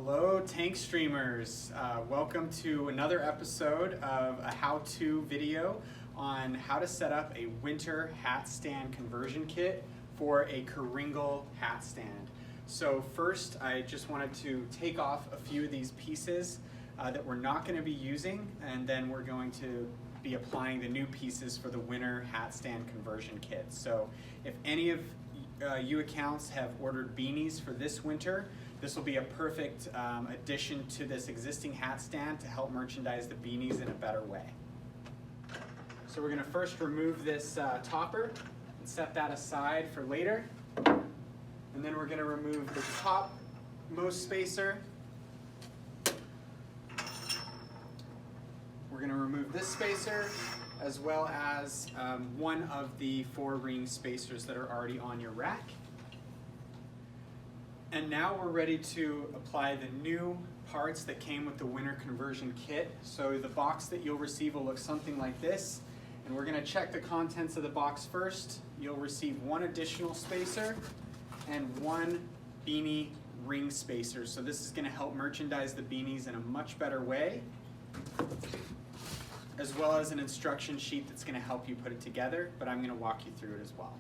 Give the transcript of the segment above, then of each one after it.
Hello tank streamers, welcome to another episode of a how-to video on how to set up a winter hat stand conversion kit for a Kooringal hat stand. So first I just wanted to take off a few of these pieces that we're not going to be using, and then we're going to be applying the new pieces for the winter hat stand conversion kit. So if any of you accounts have ordered beanies for this winter, this will be a perfect addition to this existing hat stand to help merchandise the beanies in a better way. So we're going to first remove this topper and set that aside for later. And then we're going to remove the topmost spacer. We're going to remove this spacer as well as one of the 4 ring spacers that are already on your rack. And now we're ready to apply the new parts that came with the winter conversion kit. So the box that you'll receive will look something like this. And we're going to check the contents of the box first. You'll receive 1 additional spacer and 1 beanie ring spacer. So this is going to help merchandise the beanies in a much better way, as well as an instruction sheet that's going to help you put it together, but I'm going to walk you through it as well.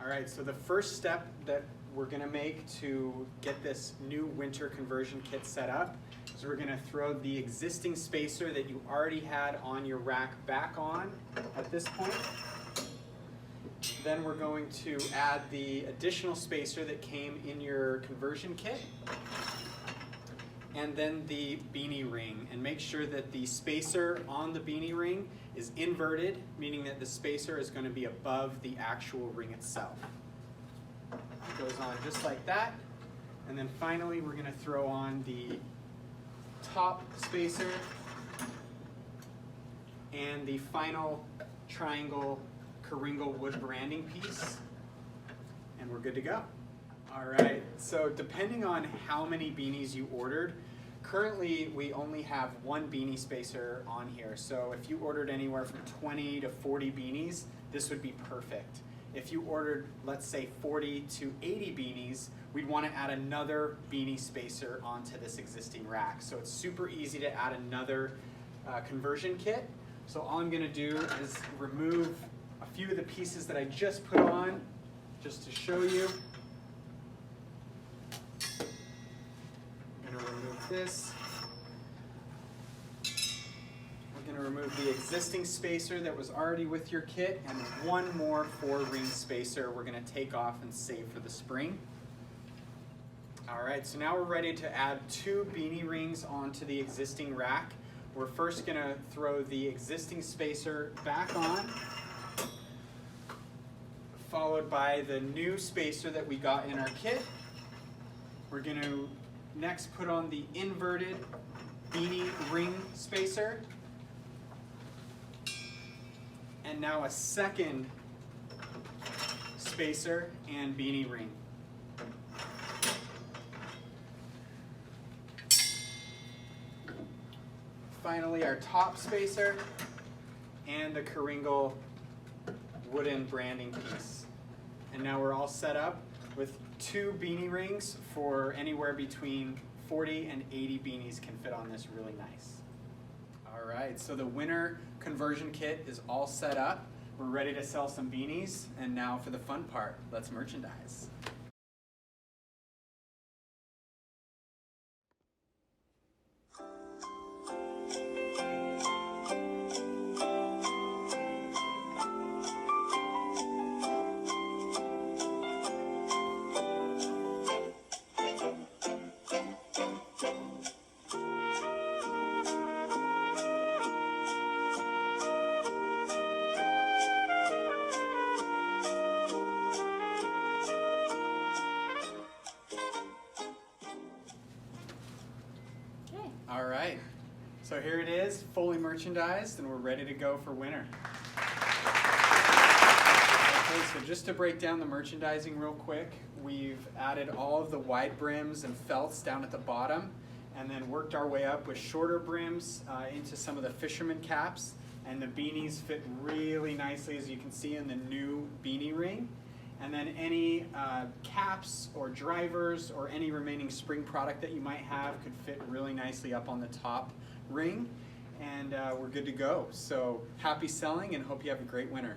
All right, so the first step that we're going to make to get this new winter conversion kit set up is we're going to throw the existing spacer that you already had on your rack back on at this point. Then we're going to add the additional spacer that came in your conversion kit, and then the beanie ring, and make sure that the spacer on the beanie ring is inverted, meaning that the spacer is going to be above the actual ring itself. It goes on just like that, and then finally we're going to throw on the top spacer and the final triangle Kooringal wood branding piece, and we're good to go. Alright, so depending on how many beanies you ordered, currently we only have 1 beanie spacer on here. So if you ordered anywhere from 20 to 40 beanies, this would be perfect. If you ordered, let's say 40 to 80 beanies, we'd want to add another beanie spacer onto this existing rack. So it's super easy to add another conversion kit. So all I'm going to do is remove a few of the pieces that I just put on, just to show you. I'm going to remove this. We're going to remove the existing spacer that was already with your kit, and 1 more 4 ring spacer we're going to take off and save for the spring. Alright, so now we're ready to add 2 beanie rings onto the existing rack. We're first going to throw the existing spacer back on, followed by the new spacer that we got in our kit. We're going to next put on the inverted beanie ring spacer, and now a second spacer and beanie ring. Finally, our top spacer and the Kooringal wooden branding piece. And now we're all set up with 2 beanie rings for anywhere between 40 and 80 beanies can fit on this really nice. All right, so the winter conversion kit is all set up. We're ready to sell some beanies, and now for the fun part, let's merchandise. All right, so here it is, fully merchandised, and we're ready to go for winter. Okay, so just to break down the merchandising real quick, we've added all of the wide brims and felts down at the bottom, and then worked our way up with shorter brims into some of the fisherman caps, and the beanies fit really nicely, as you can see, in the new beanie ring. And then any caps or drivers or any remaining spring product that you might have could fit really nicely up on the top ring. And we're good to go. So happy selling and hope you have a great winter.